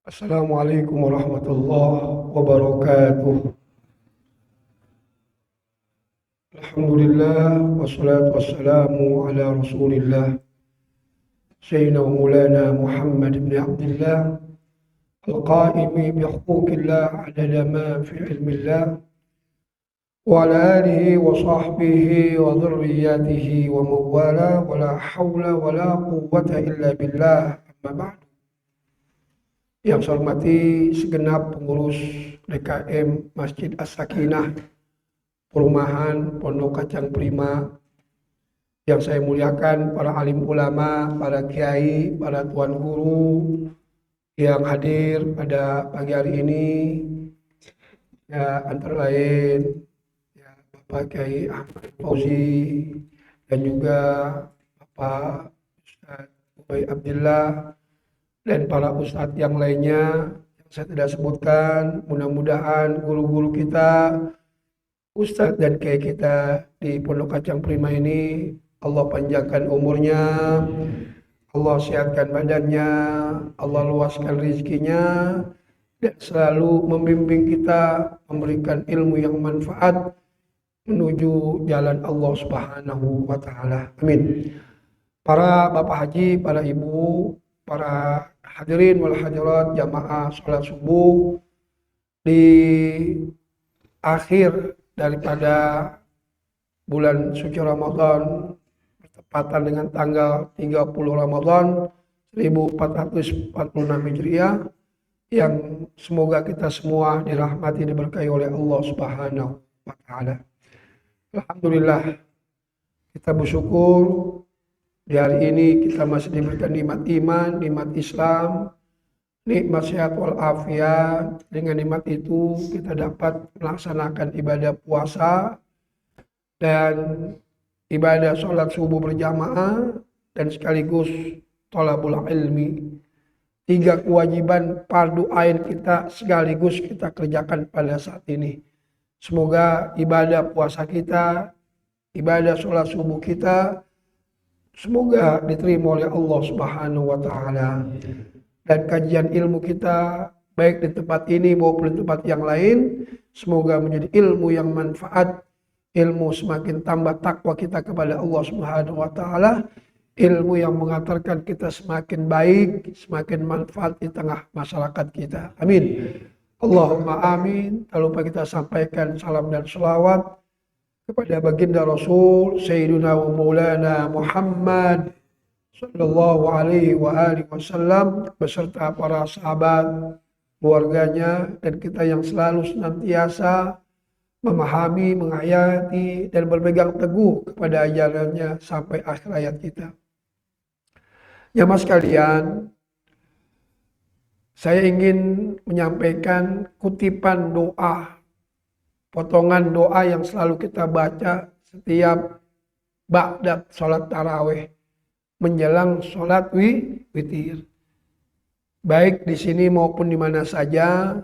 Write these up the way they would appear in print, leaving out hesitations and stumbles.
Assalamualaikum warahmatullahi wabarakatuh. Alhamdulillah wassalatu wassalamu ala Rasulillah Sayyidina wa Maulana Muhammad ibn Abdullah al-qaimi bi huquqillah adada ma fi ilmillah wa ala alihi wa sahbihi wa dhurriyyatihi wa mawala wa la hawla wa la quwwata illa billah amma ba'du. Yang saya hormati segenap pengurus DKM Masjid As-Sakinah Perumahan Pondok Kacang Prima, yang saya muliakan para alim ulama, para kiai, para tuan guru yang hadir pada pagi hari ini, ya antara lain ya Bapak Kiai Ahmad Fauzi dan juga Bapak Ustaz Ubay Abdillah dan para ustadz yang lainnya yang saya tidak sebutkan. Mudah-mudahan guru-guru kita, ustadz dan kiai kita di Pondok Kacang Prima ini Allah panjangkan umurnya, Allah sehatkan badannya, Allah luaskan rezekinya, dan selalu membimbing kita, memberikan ilmu yang manfaat menuju jalan Allah Subhanahu wa Ta'ala. Amin. Para bapak haji, para ibu, para hadirin wal hadirat jamaah sholat subuh di akhir daripada bulan suci Ramadan, bertepatan dengan tanggal 30 Ramadan 1446 Hijriah, yang semoga kita semua dirahmati, diberkahi oleh Allah Subhanahu wa Ta'ala. Alhamdulillah, kita bersyukur di hari ini kita masih diberikan nikmat iman, nikmat Islam, nikmat sehat walafiat. Dengan nikmat itu kita dapat melaksanakan ibadah puasa dan ibadah sholat subuh berjamaah dan sekaligus thalabul ilmi. 3 kewajiban fardu ain kita sekaligus kita kerjakan pada saat ini. Semoga ibadah puasa kita, ibadah sholat subuh kita semoga diterima oleh Allah Subhanahu wa Ta'ala, dan kajian ilmu kita baik di tempat ini maupun di tempat yang lain semoga menjadi ilmu yang manfaat, ilmu semakin tambah takwa kita kepada Allah Subhanahu wa Ta'ala, ilmu yang mengantarkan kita semakin baik, semakin manfaat di tengah masyarakat kita. Amin. Allahumma amin. Tak lupa kita sampaikan salam dan selawat kepada baginda Rasul Sayyidina wa Maulana Muhammad sallallahu alaihi wa alihi wasallam beserta para sahabat, keluarganya, dan kita yang selalu senantiasa memahami, menghayati dan berpegang teguh kepada ajarannya sampai akhir hayat kita. Jamaah sekalian, saya ingin menyampaikan kutipan doa, potongan doa yang selalu kita baca setiap ba'da sholat tarawih menjelang sholat witir. Baik di sini maupun di mana saja,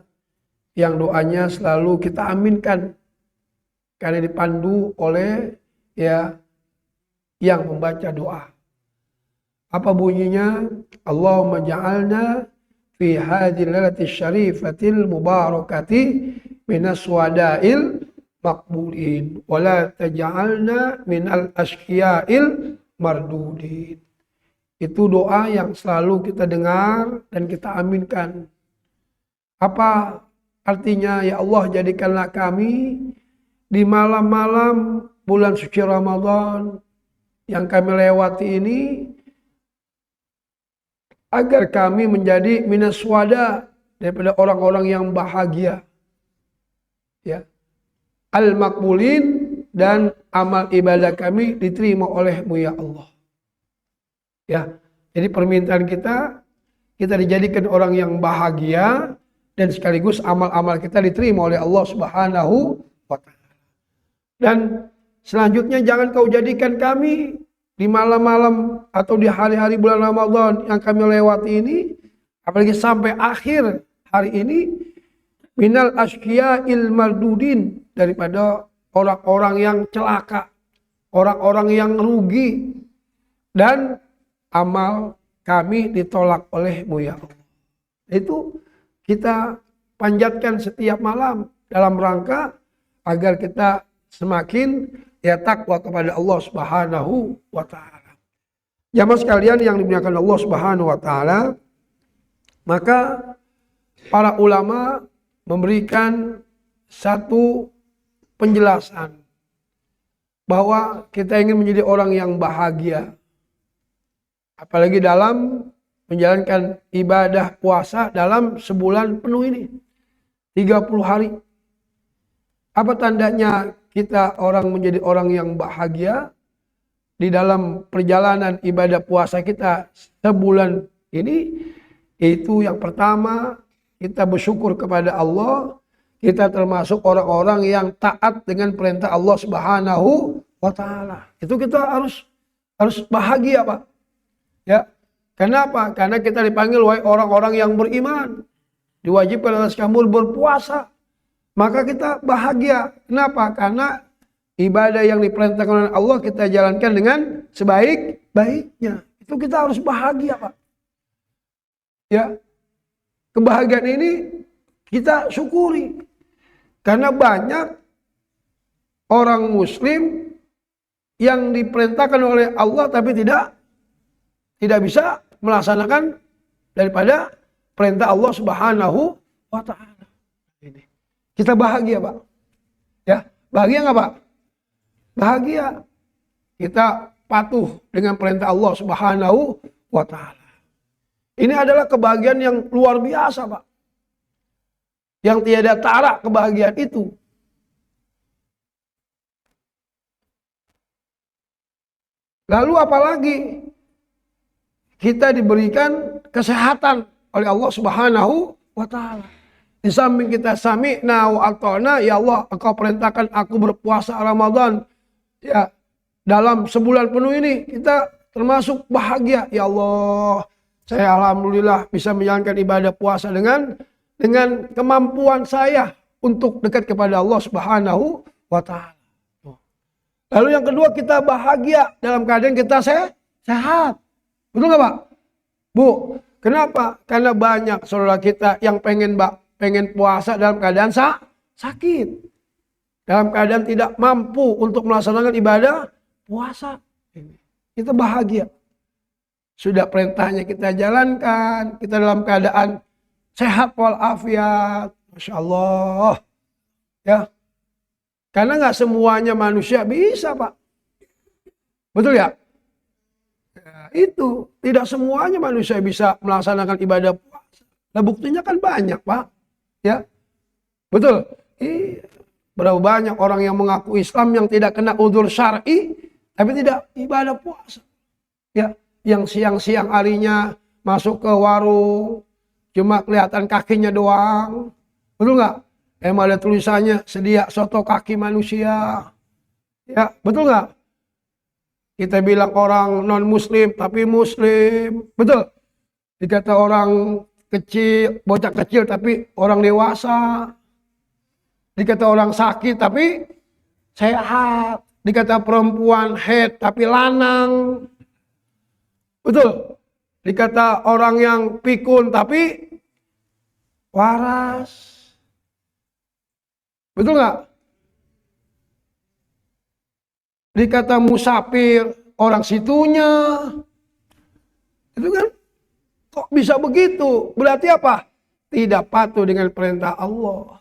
yang doanya selalu kita aminkan karena dipandu oleh yang membaca doa. Apa bunyinya? Allahumma ja'alna fi hadhil lailati syarifatil mubarakati minas wadail maqbulin wala taj'alna minal asqiya'il mardudin. Itu doa yang selalu kita dengar dan kita aminkan. Apa artinya? Ya Allah, jadikanlah kami di malam-malam bulan suci Ramadan yang kami lewati ini agar kami menjadi minas wada, daripada orang-orang yang bahagia, ya, al-maqbulin, dan amal ibadah kami diterima oleh-Mu ya Allah. Ya, jadi permintaan kita dijadikan orang yang bahagia dan sekaligus amal-amal kita diterima oleh Allah Subhanahu wa Ta'ala. Dan selanjutnya, jangan Kau jadikan kami di malam-malam atau di hari-hari bulan Ramadan yang kami lewati ini, apalagi sampai akhir hari ini, minal asqiya'il mardudin, daripada orang-orang yang celaka, orang-orang yang rugi, dan amal kami ditolak oleh-Mu ya Allah. Itu kita panjatkan setiap malam dalam rangka agar kita semakin takwa kepada Allah Subhanahu wa taala. Jamaah sekalian yang dimuliakan Allah Subhanahu wa taala, maka para ulama memberikan satu penjelasan bahwa kita ingin menjadi orang yang bahagia, apalagi dalam menjalankan ibadah puasa dalam sebulan penuh ini, 30 hari. Apa tandanya kita orang menjadi orang yang bahagia di dalam perjalanan ibadah puasa kita sebulan ini? Itu yang pertama, kita bersyukur kepada Allah. Kita termasuk orang-orang yang taat dengan perintah Allah Subhanahu wa taala. Itu kita harus bahagia, Pak. Ya. Kenapa? Karena kita dipanggil wahai orang-orang yang beriman. Diwajibkan atas kamu berpuasa. Maka kita bahagia. Kenapa? Karena ibadah yang diperintahkan oleh Allah kita jalankan dengan sebaik-baiknya. Itu kita harus bahagia, Pak. Ya. Kebahagiaan ini kita syukuri. Karena banyak orang muslim yang diperintahkan oleh Allah tapi tidak bisa melaksanakan daripada perintah Allah Subhanahu wa taala. Ini. Kita bahagia, Pak. Ya, bahagia enggak, Pak? Bahagia. Kita patuh dengan perintah Allah Subhanahu wa taala. Ini adalah kebahagiaan yang luar biasa, Pak. Yang tiada tara kebahagiaan itu. Lalu apalagi kita diberikan kesehatan oleh Allah Subhanahu wa taala. Di samping kita sami'na wa ata'na, ya Allah, Engkau perintahkan aku berpuasa Ramadan. Ya, dalam sebulan penuh ini kita termasuk bahagia. Ya Allah, saya alhamdulillah bisa menjalankan ibadah puasa dengan kemampuan saya untuk dekat kepada Allah Subhanahu wa taala. Lalu yang kedua, kita bahagia dalam keadaan kita sehat. Betul nggak, Pak? Bu, kenapa? Karena banyak saudara kita yang pengen puasa dalam keadaan sakit. Dalam keadaan tidak mampu untuk melaksanakan ibadah puasa. Kita bahagia. Sudah perintahnya kita jalankan, kita dalam keadaan sehat walafiat, Masya Allah. Ya, karena nggak semuanya manusia bisa, Pak. Betul ya? Ya, itu tidak semuanya manusia bisa melaksanakan ibadah puasa. Nah, buktinya kan banyak, Pak. Ya, betul. Berapa banyak orang yang mengaku Islam yang tidak kena udzur syar'i, tapi tidak ibadah puasa. Ya, yang siang-siang harinya masuk ke warung, cuma kelihatan kakinya doang. Betul nggak? Emang ada tulisannya sedia soto kaki manusia. Ya, betul nggak? Kita bilang orang non muslim tapi muslim. Betul. Dikata orang kecil, bocah kecil tapi orang dewasa. Dikata orang sakit tapi sehat. Dikata perempuan head tapi lanang. Betul. Dikata orang yang pikun tapi waras. Betul nggak? Dikata musafir orang situnya. Itu kan kok bisa begitu? Berarti apa? Tidak patuh dengan perintah Allah.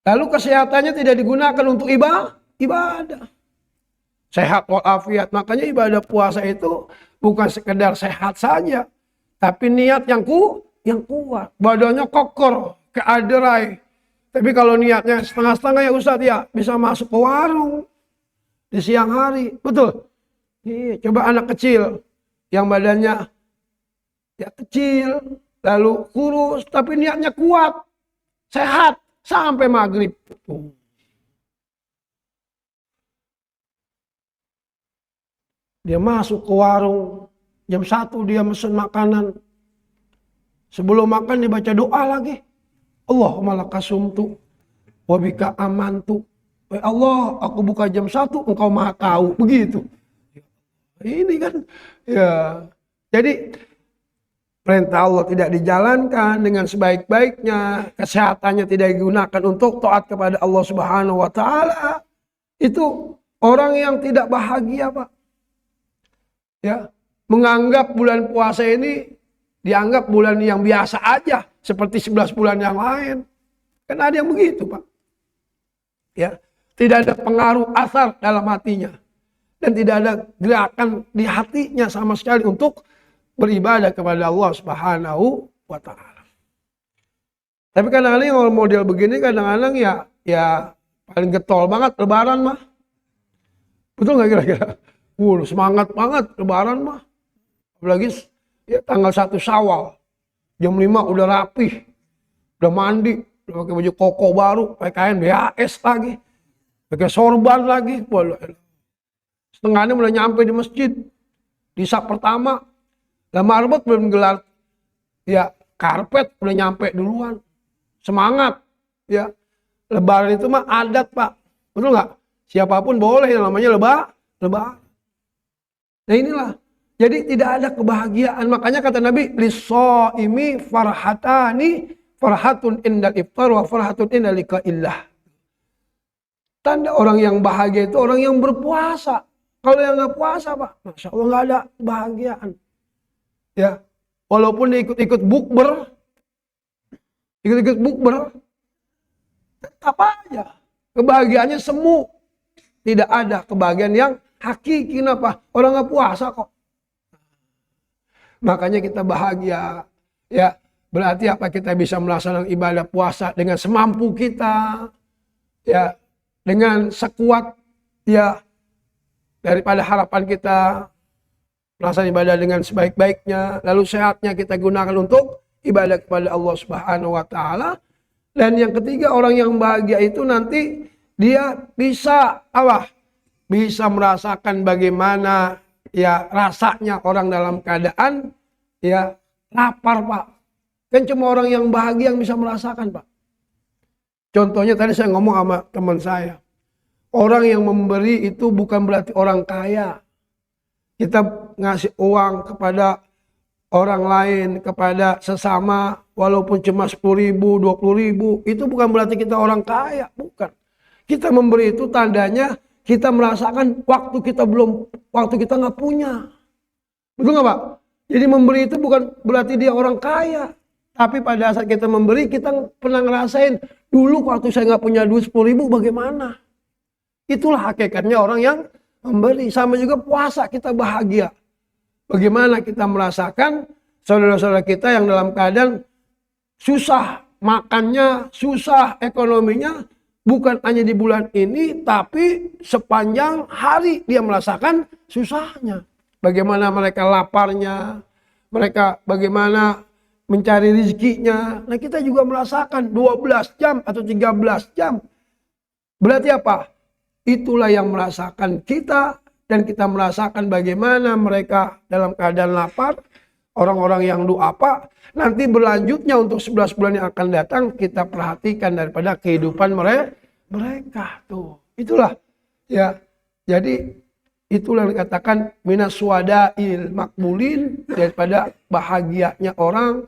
Lalu kesehatannya tidak digunakan untuk ibadah. Sehat walafiat. Makanya ibadah puasa itu bukan sekedar sehat saja, tapi niat yang kuat. Badannya kokoh, keaderai. Tapi kalau niatnya setengah-setengah ya Ustadz ya, bisa masuk ke warung di siang hari. Betul. Coba anak kecil yang badannya ya kecil, lalu kurus, tapi niatnya kuat, sehat sampai maghrib. Dia masuk ke warung, jam 1 dia mesen makanan. Sebelum makan dia baca doa lagi. Allahumma lakasumtu wabika amantu. Ya Allah, aku buka jam 1, engkau maha tahu. Begitu. Ini kan, ya. Jadi, perintah Allah tidak dijalankan dengan sebaik-baiknya, kesehatannya tidak digunakan untuk taat kepada Allah Subhanahu wa taala, itu orang yang tidak bahagia, Pak. Ya, menganggap bulan puasa ini dianggap bulan yang biasa aja, seperti 11 bulan yang lain. Kan ada yang begitu, Pak. Ya, tidak ada pengaruh asar dalam hatinya. Dan tidak ada gerakan di hatinya sama sekali untuk beribadah kepada Allah Subhanahu wa taala. Tapi kadang-kadang kalau model begini kadang-kadang ya paling getol banget lebaran mah. Betul nggak kira-kira? Semangat banget lebaran mah. Apalagi ya, tanggal 1 Syawal. Jam 5 udah rapih. Udah mandi, udah pakai baju koko baru, pakai kain BHS lagi. Pakai sorban lagi. Setengahnya udah nyampe di masjid. Di sak pertama, lah marbot belum gelar. Ya, karpet udah nyampe duluan. Semangat. Ya, lebaran itu mah adat, Pak. Betul nggak? Siapapun boleh yang namanya lebaran. Nah inilah. Jadi tidak ada kebahagiaan. Makanya kata Nabi, lis-shaimi farhatani, farhatun indal iftar wa farhatun indal liqa'illah. Tanda orang yang bahagia itu orang yang berpuasa. Kalau yang nggak puasa, Pak, Masya Allah nggak ada kebahagiaan. Ya, walaupun ikut-ikut bukber, tetap aja kebahagiaannya semu. Tidak ada kebahagiaan yang hakiki. Kenapa? Orang nggak puasa kok. Makanya kita bahagia. Ya, berarti apa? Kita bisa melaksanakan ibadah puasa dengan semampu kita. Ya, dengan sekuat ya daripada harapan kita, melaksanakan ibadah dengan sebaik-baiknya, lalu sehatnya kita gunakan untuk ibadah kepada Allah Subhanahu wa taala. Dan yang ketiga, orang yang bahagia itu nanti dia bisa apa? Bisa merasakan bagaimana ya rasanya orang dalam keadaan ya lapar, Pak. Kan cuma orang yang bahagia yang bisa merasakan, Pak. Contohnya tadi saya ngomong sama teman saya. Orang yang memberi itu bukan berarti orang kaya. Kita ngasih uang kepada orang lain, kepada sesama, walaupun cuma 10.000, 20.000, itu bukan berarti kita orang kaya, bukan. Kita memberi itu tandanya kita merasakan waktu kita nggak punya. Betul nggak, Pak? Jadi memberi itu bukan berarti dia orang kaya. Tapi pada saat kita memberi, kita pernah ngerasain, dulu waktu saya nggak punya duit 10.000 bagaimana? Itulah hakikatnya orang yang memberi. Sama juga puasa, kita bahagia. Bagaimana kita merasakan saudara-saudara kita yang dalam keadaan susah makannya, susah ekonominya, bukan hanya di bulan ini, tapi sepanjang hari dia merasakan susahnya. Bagaimana mereka laparnya, mereka bagaimana mencari rezekinya. Nah, kita juga merasakan 12 jam atau 13 jam. Berarti apa? Itulah yang merasakan kita, dan kita merasakan bagaimana mereka dalam keadaan lapar, orang-orang yang duafa. Nanti berlanjutnya untuk 11 bulan yang akan datang, kita perhatikan daripada kehidupan mereka tuh. Itulah ya. Jadi itulah yang dikatakan minas suwadail makbulin, daripada bahagianya orang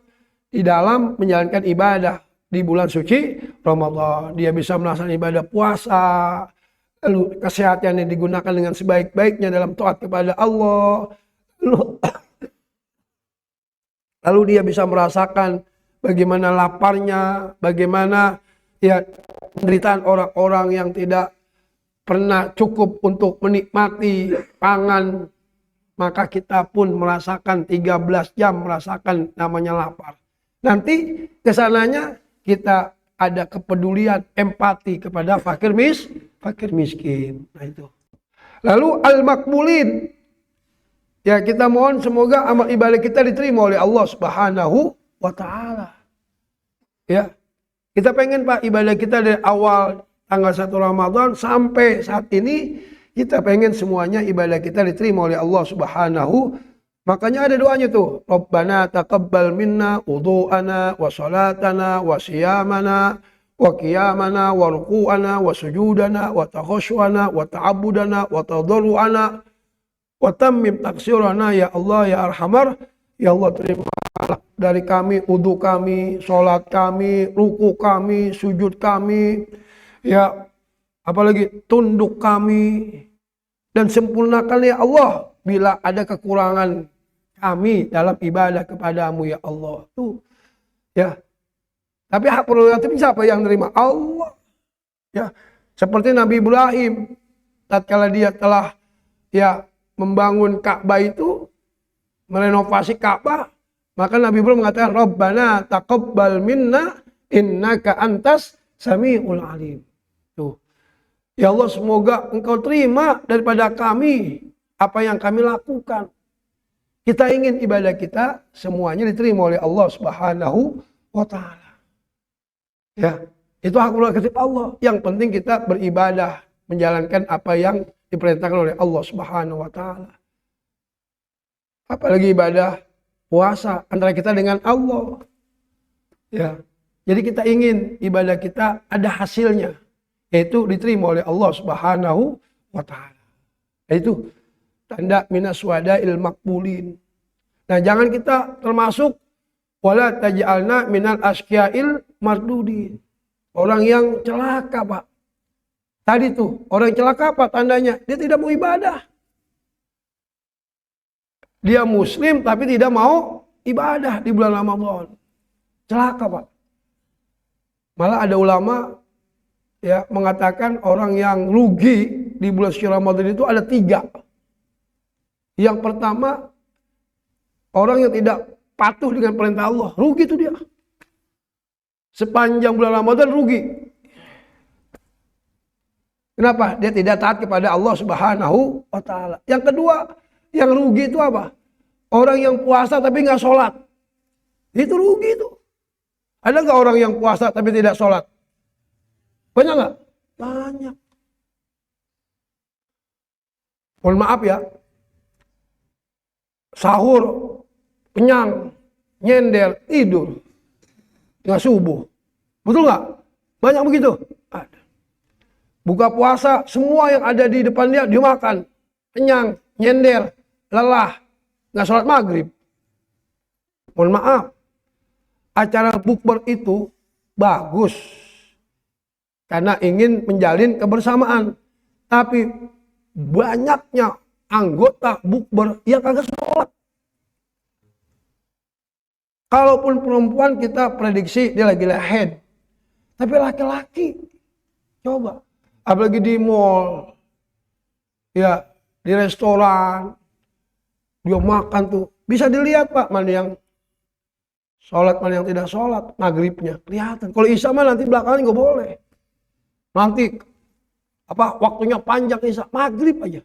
di dalam menjalankan ibadah di bulan suci Ramadan. Dia bisa melaksanakan ibadah puasa, lalu kesehatan yang digunakan dengan sebaik-baiknya dalam taat kepada Allah. Lalu dia bisa merasakan bagaimana laparnya, bagaimana ya penderitaan orang-orang yang tidak pernah cukup untuk menikmati pangan. Maka kita pun merasakan 13 jam merasakan namanya lapar. Nanti kesananya kita ada kepedulian, empati kepada fakir miskin. Nah itu. Lalu al-makbulin. Ya, kita mohon semoga amal ibadah kita diterima oleh Allah Subhanahu wa taala. Ya. Kita pengen, Pak, ibadah kita dari awal tanggal 1 Ramadan sampai saat ini, kita pengen semuanya ibadah kita diterima oleh Allah Subhanahu. Makanya ada doanya tuh, Rabbana taqabbal minna wudu'ana wa salatana wa siyamana wa qiyamana wa ruku'ana wa sujudana wa takhashwana wa ta'abbudana wa tadarru'ana wa tammim taqsirana ya Allah ya Arhamar. Ya Allah, terima dari kami, wudu kami, sholat kami, ruku kami, sujud kami, ya apalagi tunduk kami, dan sempurnakan ya Allah bila ada kekurangan kami dalam ibadah kepadamu ya Allah. Tuh, ya. Tapi hak prerogatif siapa yang nerima? Allah. Ya, seperti Nabi Ibrahim, tatkala dia telah ya membangun Ka'bah itu, merenovasi Ka'bah, maka Nabi Ibrahim mengatakan, Rabbana taqabbal minna innaka antas sami'ul alim. Tuh. Ya Allah, semoga engkau terima daripada kami apa yang kami lakukan. Kita ingin ibadah kita semuanya diterima oleh Allah Subhanahu wa Ta'ala. Ya, itu hak prerogatif Allah. Yang penting kita beribadah, menjalankan apa yang diperintahkan oleh Allah Subhanahu wa Ta'ala. Apalagi ibadah puasa antara kita dengan Allah. Ya. Jadi kita ingin ibadah kita ada hasilnya, yaitu diterima oleh Allah Subhanahu wa Ta'ala. Itu tanda minas wadail maqbulin. Nah, jangan kita termasuk wala taj'alna minal asqiyail mardudin. Orang yang celaka, Pak. Tadi tuh, orang celaka apa tandanya? Dia tidak mau ibadah. Dia muslim tapi tidak mau ibadah di bulan Ramadan. Celaka, Pak. Malah ada ulama ya mengatakan orang yang rugi di bulan suci Ramadan itu ada 3. Yang pertama, orang yang tidak patuh dengan perintah Allah, rugi itu dia. Sepanjang bulan Ramadan rugi. Kenapa? Dia tidak taat kepada Allah Subhanahu wa Ta'ala. Yang kedua, yang rugi itu apa? Orang yang puasa tapi nggak sholat. Itu rugi itu. Ada nggak orang yang puasa tapi tidak sholat? Banyak nggak? Banyak. Mohon maaf ya. Sahur, kenyang, nyender, tidur, nggak subuh. Betul nggak? Banyak begitu. Ada. Buka puasa, semua yang ada di depan dia makan, kenyang, nyender, lelah, nggak sholat maghrib. Mohon maaf, acara bukber itu bagus karena ingin menjalin kebersamaan. Tapi banyaknya anggota bukber yang kagak sholat. Kalaupun perempuan kita prediksi dia lagi head. Tapi laki-laki, coba. Apalagi di mall, ya di restoran, dia makan tuh. Bisa dilihat Pak, mana yang sholat, mana yang tidak sholat. Maghribnya, kelihatan. Kalau isya mah nanti belakangan nggak boleh. Nanti, waktunya panjang isya, maghrib aja.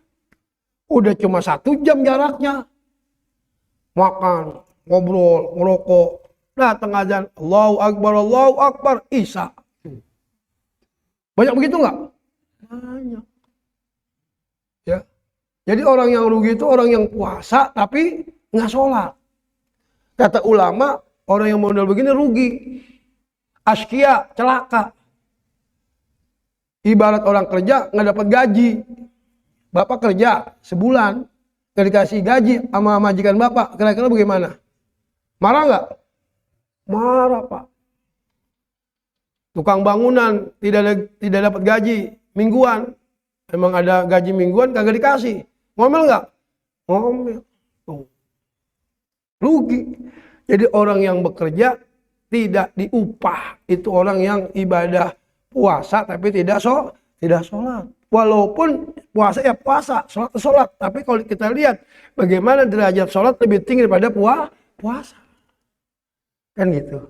Udah cuma 1 jam jaraknya. Makan, ngobrol, ngerokok. Datang azan, Allahu Akbar, isya. Banyak begitu nggak? Banyak. Ya. Jadi orang yang rugi itu orang yang puasa tapi nggak sholat. Kata ulama, orang yang modal begini rugi. Askia, celaka. Ibarat orang kerja nggak dapat gaji. Bapak kerja sebulan, nggak dikasih gaji sama majikan bapak, kira-kira bagaimana? Marah nggak? Marah Pak. Tukang bangunan tidak dapat gaji mingguan, emang ada gaji mingguan kagak dikasih, ngomel nggak? Ngomel. Tuh. Rugi. Jadi orang yang bekerja tidak diupah, itu orang yang ibadah puasa tapi tidak sholat. Walaupun puasa ya puasa, sholat. Tapi kalau kita lihat bagaimana derajat sholat lebih tinggi daripada puasa. Kan gitu.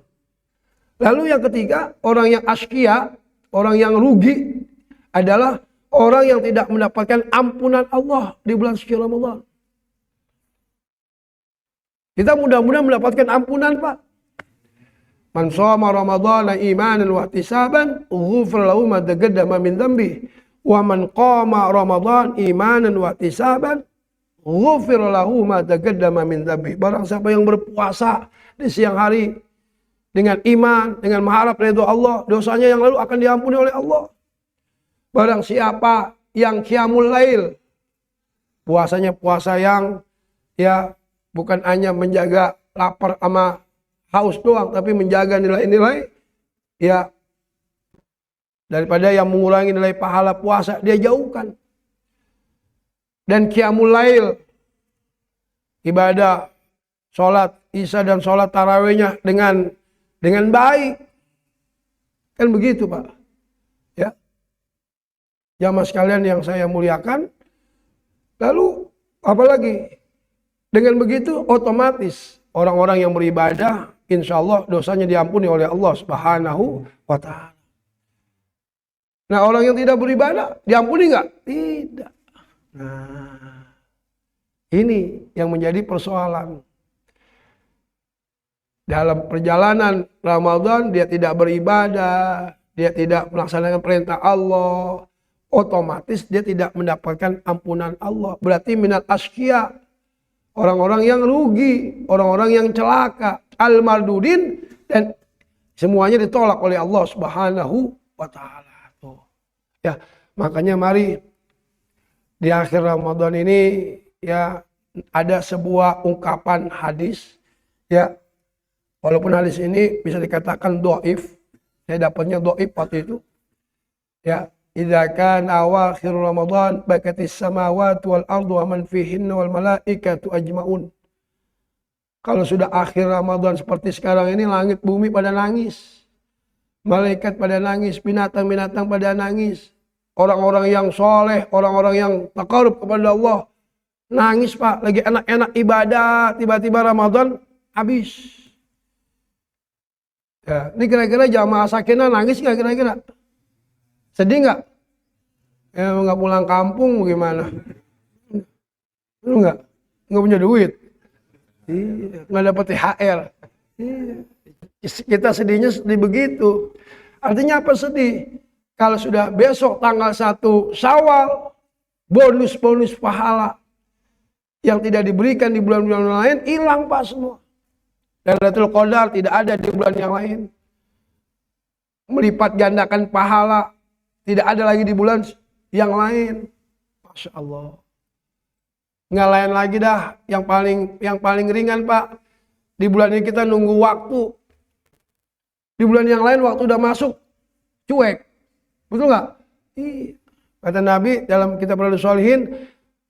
Lalu yang ketiga, orang yang askia, orang yang rugi adalah orang yang tidak mendapatkan ampunan Allah di bulan suci Ramadan. Kita mudah-mudahan mendapatkan ampunan Pak. Man shoma Ramadhana imanan wa ihtisaban, ghufira lahu ma taqaddama min dhanbihi. Wa man qama Ramadan imanan wa ihtisaban, ghufira lahu ma taqaddama min dhanbihi. Barang siapa yang berpuasa di siang hari dengan iman, dengan mengharap ridho Allah, dosanya yang lalu akan diampuni oleh Allah. Barang siapa yang qiyamul lail, puasanya puasa yang ya bukan hanya menjaga lapar sama haus doang, tapi menjaga nilai-nilai, ya daripada yang mengurangi nilai pahala puasa, dia jauhkan. Dan qiyamul lail, ibadah sholat isya dan sholat tarawihnya dengan baik. Kan begitu Pak. Ya. Jamaah sekalian yang saya muliakan. Lalu apalagi? Dengan begitu otomatis orang-orang yang beribadah insya Allah dosanya diampuni oleh Allah Subhanahu wa ta'ala. Nah, orang yang tidak beribadah diampuni nggak? Tidak. Nah, ini yang menjadi persoalan. Dalam perjalanan Ramadan dia tidak beribadah, dia tidak melaksanakan perintah Allah, otomatis dia tidak mendapatkan ampunan Allah. Berarti minal asqiya, orang-orang yang rugi, orang-orang yang celaka, al-mardudin, dan semuanya ditolak oleh Allah Subhanahu wa ta'ala. Ya, makanya mari di akhir Ramadan ini ya ada sebuah ungkapan hadis, ya walaupun hadis ini bisa dikatakan dhaif, saya dapatnya dhaif waktu itu, ya idza kana awakhir Ramadan bakatis samawati wal ardu wa man fihinna wal malaikatu ajmaun. Kalau sudah akhir Ramadan seperti sekarang ini, langit bumi pada nangis, malaikat pada nangis, binatang-binatang pada nangis, orang-orang yang soleh, orang-orang yang taqarrub kepada Allah nangis Pak, lagi enak-enak ibadah, tiba-tiba Ramadan habis. Ya, ini kira-kira jamaah sakinah nangis nggak kira-kira? Sedih nggak? Ya nggak pulang kampung gimana? Lu nggak punya duit, nggak dapat THR. Kita sedihnya sedih begitu. Artinya apa sedih? Kalau sudah besok tanggal 1 Syawal, bonus-bonus pahala yang tidak diberikan di bulan-bulan lain hilang Pak semua. Lailatul Qadar tidak ada di bulan yang lain. Melipat gandakan pahala tidak ada lagi di bulan yang lain. Masya Allah. Nggak lain lagi dah. Yang paling ringan Pak. Di bulan ini kita nunggu waktu. Di bulan yang lain waktu udah masuk cuek. Betul nggak? Kata Nabi dalam kitab Riyadhus Shalihin,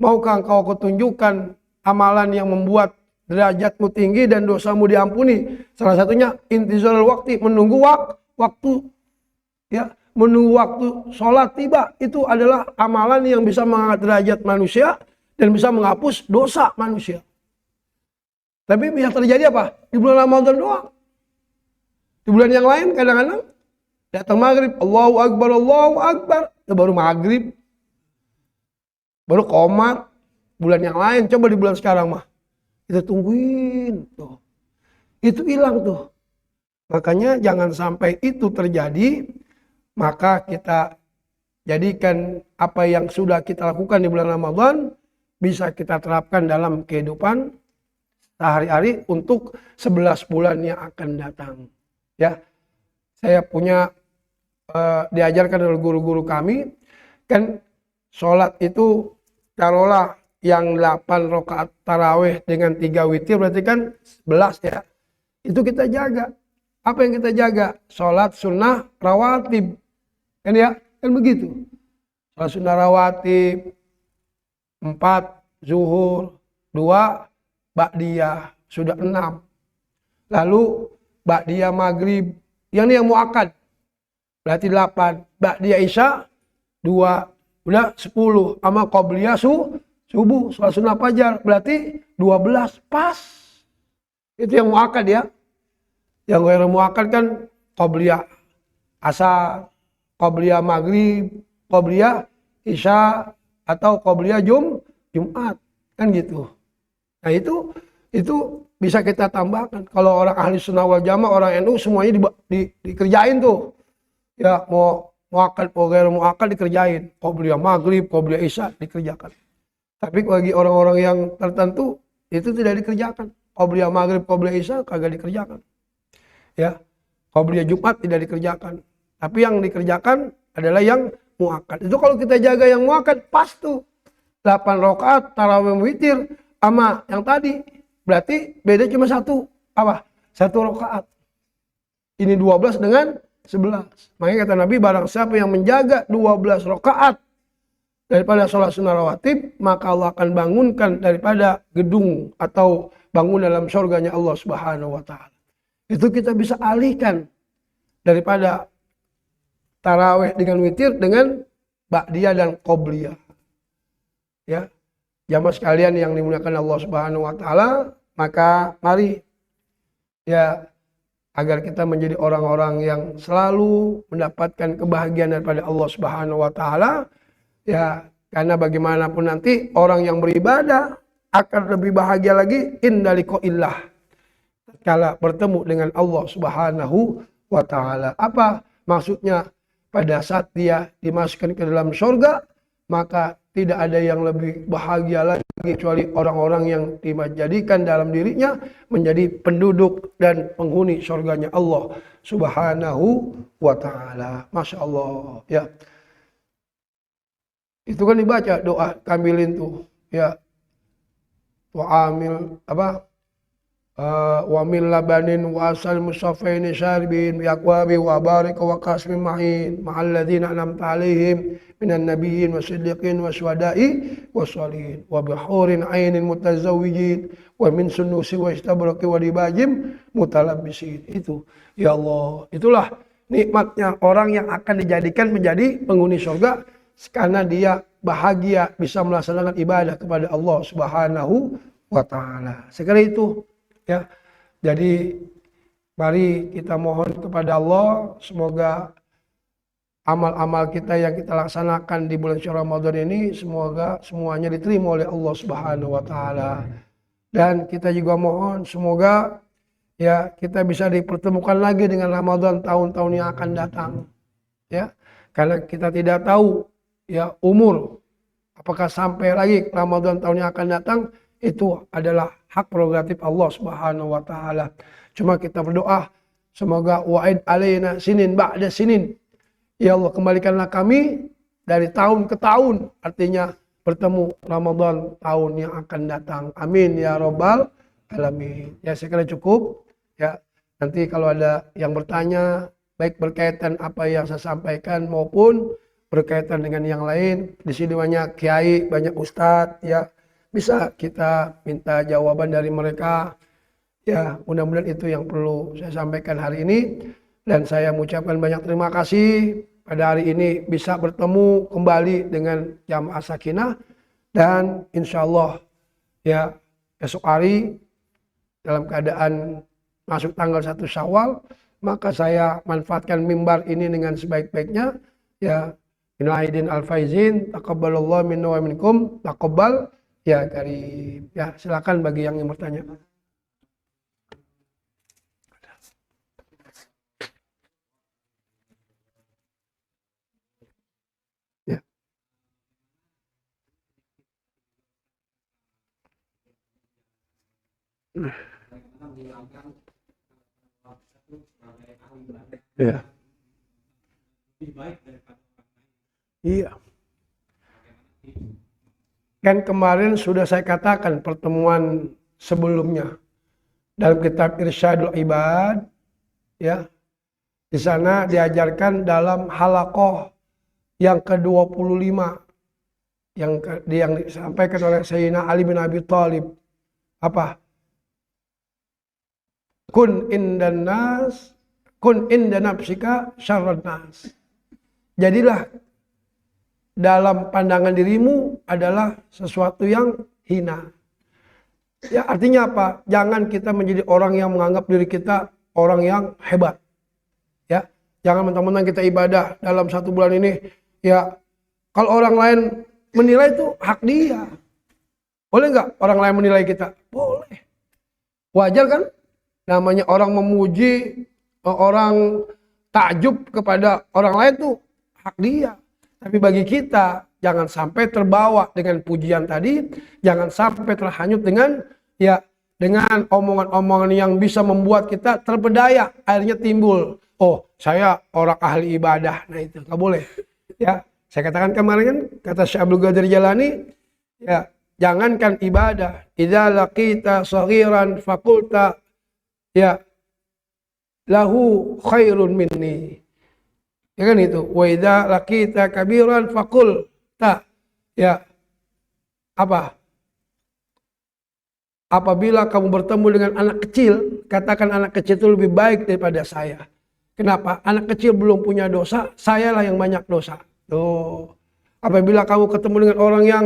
maukah engkau kutunjukkan amalan yang membuat derajatmu tinggi dan dosamu diampuni? Salah satunya intizarul waktu, menunggu waktu, ya, menunggu waktu sholat tiba. Itu adalah amalan yang bisa mengangkat derajat manusia dan bisa menghapus dosa manusia. Tapi bisa terjadi apa? Di bulan Ramadan doang. Di bulan yang lain kadang-kadang datang maghrib, Allahu Akbar, itu baru maghrib, baru qomat. Bulan yang lain, coba di bulan sekarang mah, kita tungguin tuh, itu hilang tuh. Makanya jangan sampai itu terjadi. Maka kita jadikan apa yang sudah kita lakukan di bulan Ramadan bisa kita terapkan dalam kehidupan sehari-hari untuk 11 bulan yang akan datang. Ya, saya punya diajarkan oleh guru-guru kami, kan sholat itu taruhlah yang 8 rakaat tarawih dengan 3 witir berarti kan 11 ya. Itu kita jaga. Apa yang kita jaga? Sholat sunnah rawatib. Kan ya? Kan begitu. Sholat sunnah rawatib 4 zuhur, 2 ba'diyah, sudah 6. Lalu ba'diyah maghrib, yang ini yang muakkad, berarti 8. Ba'diyah isya 2, udah 10. Sama qobliyah subuh, sholat sunnah fajar, berarti 12 pas. Itu yang muakkad ya. Yang ghairu muakkad kan qobliyah asar, qobliyah maghrib, qobliyah isya, atau qobliyah Jumat, kan gitu. Nah itu bisa kita tambahkan. Kalau orang ahli sunnah wal jamaah, orang NU semuanya dikerjain tuh. Ya mau muakkad, mau ghairu muakkad dikerjain. Qobliyah maghrib, qobliyah isya dikerjakan. Tapi bagi orang-orang yang tertentu itu tidak dikerjakan. Qobliyah maghrib, qobliyah isya kagak dikerjakan. Ya, qobliyah Jumat tidak dikerjakan. Tapi yang dikerjakan adalah yang muakkad. Itu kalau kita jaga yang muakkad pas tuh. 8 rakaat tarawih witir sama yang tadi. Berarti beda cuma 1. apa? 1 rakaat. Ini 12 dengan 11. Makanya kata Nabi, barang siapa yang menjaga 12 rakaat daripada sholat sunnah rawatib, maka Allah akan bangunkan daripada gedung atau bangun dalam surganya Allah Subhanahu wa taala. Itu kita bisa alihkan daripada tarawih dengan witir dengan ba'diyah dan qobliyah. Ya. Jamaah sekalian yang dimuliakan Allah Subhanahu wa taala, maka mari ya agar kita menjadi orang-orang yang selalu mendapatkan kebahagiaan daripada Allah Subhanahu wa taala. Ya, karena bagaimanapun nanti orang yang beribadah akan lebih bahagia lagi indaliqaillah tatkala bertemu dengan Allah Subhanahu wa taala. Apa maksudnya? Pada saat dia dimasukkan ke dalam surga, maka tidak ada yang lebih bahagia lagi kecuali orang-orang yang dijadikan dalam dirinya menjadi penduduk dan penghuni surganya Allah Subhanahu wa taala. Masya Allah. Ya. Itu kan dibaca doa kamilin tuh. Ya. Wa amil apa? Wa min labanin wa asal musafaini syarbin bi aqwabi wa barik wa qasmin ma'in ma'al ladzina an'amta 'alaihim minan nabiyyin wasiddiqin wasyuhada'i wassalihin wa bihurin 'ainin mutazawwijin wa min sunusi wa istabraqi wa dibajim mutalabbisin. Itu ya Allah, itulah nikmatnya orang yang akan dijadikan menjadi penghuni surga karena dia bahagia bisa melaksanakan ibadah kepada Allah Subhanahu wa taala. Sekali itu ya, jadi mari kita mohon kepada Allah semoga amal-amal kita yang kita laksanakan di bulan suci Ramadan ini semoga semuanya diterima oleh Allah Subhanahu wa taala. Dan kita juga mohon semoga ya kita bisa dipertemukan lagi dengan Ramadan tahun-tahun yang akan datang. Ya, karena kita tidak tahu ya umur apakah sampai lagi Ramadan tahun yang akan datang. Itu adalah hak prerogatif Allah Subhanahu wa taala. Cuma kita berdoa semoga wa'id alaina sinin ba'da sinin. Ya Allah, kembalikanlah kami dari tahun ke tahun, artinya bertemu Ramadan tahun yang akan datang. Amin ya rabbal alamin. Ya, saya kira cukup. Ya, nanti kalau ada yang bertanya baik berkaitan apa yang saya sampaikan maupun berkaitan dengan yang lain, di sini banyak kiai, banyak ustadz ya. Bisa kita minta jawaban dari mereka. Ya, mudah-mudahan itu yang perlu saya sampaikan hari ini. Dan saya mengucapkan banyak terima kasih pada hari ini bisa bertemu kembali dengan Jamaah Sakinah. Dan insya Allah ya esok hari dalam keadaan masuk tanggal 1 Syawal, maka saya manfaatkan mimbar ini dengan sebaik-baiknya. Ya, minal aidin al-faizin, taqabbalallahu minna wa minkum, taqabbal. Ya, Karim. Ya, silakan bagi yang bertanya. Ya. Ya. Iya. Kan kemarin sudah saya katakan pertemuan sebelumnya dalam kitab Irsyadul Ibad ya. Di sana diajarkan dalam halaqah yang ke-25 yang disampaikan oleh Sayyidina Ali bin Abi Thalib. Apa? Kun indan nas, kun inda nafsika syarran nas. Jadilah dalam pandangan dirimu adalah sesuatu yang hina. Ya, artinya apa? Jangan kita menjadi orang yang menganggap diri kita orang yang hebat. Ya, jangan mentang-mentang kita ibadah dalam 1 bulan ini. Ya, kalau orang lain menilai itu hak dia. Boleh nggak orang lain menilai kita? Boleh. Wajar kan? Namanya orang memuji, orang takjub kepada orang lain tuh hak dia. Tapi bagi kita jangan sampai terbawa dengan pujian tadi, jangan sampai terhanyut dengan dengan omongan-omongan yang bisa membuat kita terpedaya, akhirnya timbul, oh saya orang ahli ibadah. Nah itu nggak boleh. Ya, saya katakan kemarin kan kata Syekh Abdul Qadir Jalani, ya jangankan ibadah, idza laqita saghiran faqulta ya lahu khairun minni. Ya kan itu. Wa idza laqita kabiran faqul ta. Ya. Apa? Apabila kamu bertemu dengan anak kecil, katakan anak kecil itu lebih baik daripada saya. Kenapa? Anak kecil belum punya dosa, sayalah yang banyak dosa. Tuh. Apabila kamu ketemu dengan orang yang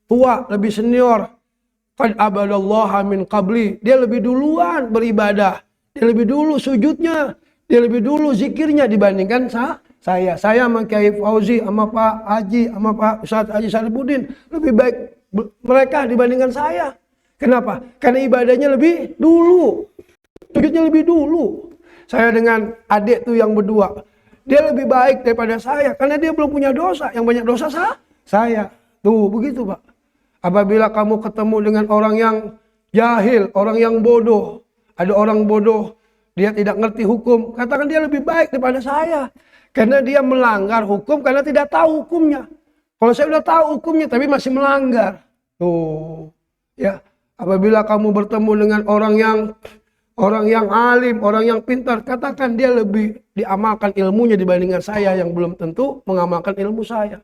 tua, lebih senior, qad abadallaha min qabli, dia lebih duluan beribadah, dia lebih dulu sujudnya, dia lebih dulu zikirnya dibandingkan saya. Saya sama Kiai Fauzi, sama Pak Haji, sama Pak Ustadz Haji Salibuddin lebih baik mereka dibandingkan saya. Kenapa? Karena ibadahnya lebih dulu, sujudnya lebih dulu. Saya dengan adik tuh yang berdua, dia lebih baik daripada saya karena dia belum punya dosa. Yang banyak dosa saya. Tuh begitu Pak. Apabila kamu ketemu dengan orang yang jahil, orang yang bodoh, ada orang bodoh, dia tidak ngerti hukum, katakan dia lebih baik daripada saya. Karena dia melanggar hukum karena tidak tahu hukumnya. Kalau saya udah tahu hukumnya tapi masih melanggar. Tuh, ya. Apabila kamu bertemu dengan orang yang alim, orang yang pintar, katakan dia lebih diamalkan ilmunya dibandingkan saya yang belum tentu mengamalkan ilmu saya.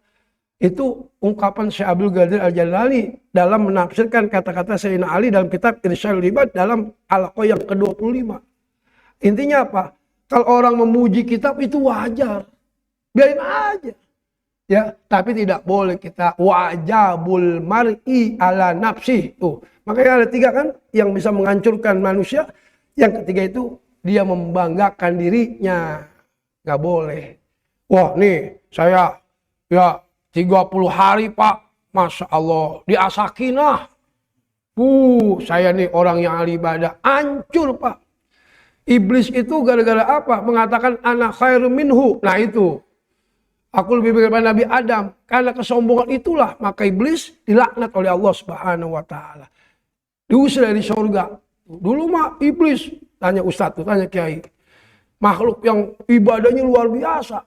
Itu ungkapan Syekh Abdul Qadir Al-Jalali dalam menafsirkan kata-kata Sayyidina Ali dalam kitab Irsyadul Ibad dalam Halaqah yang ke-25. Intinya apa? Kalau orang memuji kitab itu wajar. Biarin aja. Ya, tapi tidak boleh kita wajabul mar'i ala nafsi. Tuh, makanya ada 3 kan yang bisa menghancurkan manusia. Yang ketiga itu dia membanggakan dirinya. Nggak boleh. Wah, nih saya ya 30 hari Pak, Masya Allah, di As-Sakinah. Saya nih orang yang ahli ibadah. Hancur Pak. Iblis itu gara-gara apa? Mengatakan ana khairum minhu. Nah itu. Aku lebih baik daripada Nabi Adam. Karena kesombongan itulah maka iblis dilaknat oleh Allah Subhanahu wa taala. Diusir dari surga. Dulu mah iblis, tanya Ustadz, tanya Kiai. Makhluk yang ibadahnya luar biasa.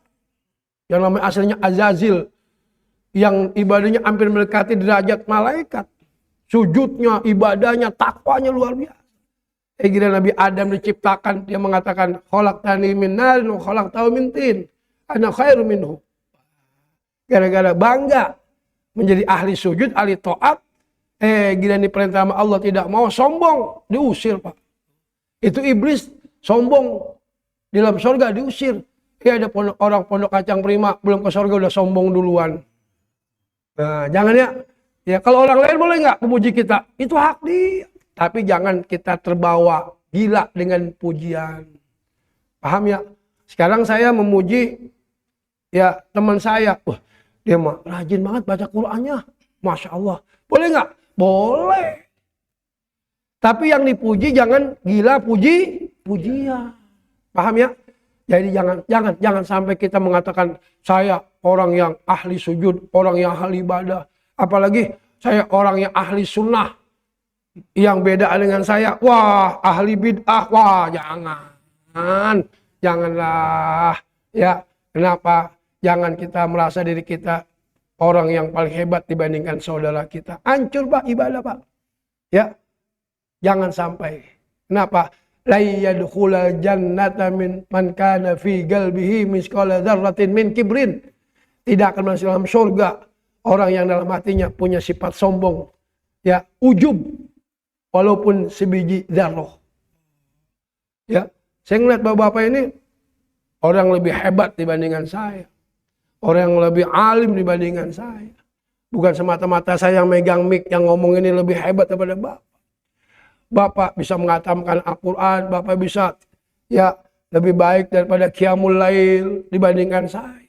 Yang namanya aslinya Azazil. Yang ibadahnya hampir mendekati derajat malaikat. Sujudnya, ibadahnya, takwanya luar biasa. Kira Nabi Adam diciptakan, dia mengatakan khalaqtani min narin wa khalaqtahu min tin. Ana khairu minhu. Gara-gara bangga menjadi ahli sujud, ahli taat, gila diperintah sama Allah tidak mau, sombong, diusir Pak. Itu iblis sombong di dalam surga diusir. Ada orang pondok kacang prima belum ke surga udah sombong duluan. Nah, jangan ya. Ya kalau orang lain boleh nggak memuji kita, itu hak dia. Tapi jangan kita terbawa gila dengan pujian. Paham ya? Sekarang saya memuji ya teman saya. Dia mah rajin banget baca Qur'annya. Masya Allah. Boleh nggak? Boleh. Tapi yang dipuji jangan gila pujian. Paham ya? Jadi jangan sampai kita mengatakan saya orang yang ahli sujud, orang yang ahli ibadah. Apalagi saya orang yang ahli sunnah. Yang beda dengan saya, wah ahli bid'ah, wah janganlah. Ya, kenapa? Jangan kita merasa diri kita orang yang paling hebat dibandingkan saudara kita. Hancur Pak ibadah Pak. Ya, jangan sampai. Kenapa? La yadkhulul jannata man kana fi qalbihi misqala dzarratin min kibrin. Tidak akan masuk dalam surga orang yang dalam hatinya punya sifat sombong. Ya, ujub. Walaupun sebiji dzarrah. Ya, saya ngeliat bapak-bapak ini orang lebih hebat dibandingkan saya. Orang yang lebih alim dibandingkan saya. Bukan semata-mata saya yang megang mic yang ngomong ini lebih hebat daripada bapak. Bapak bisa mengatakan Al-Quran, bapak bisa ya lebih baik daripada Qiyamul Lail dibandingkan saya.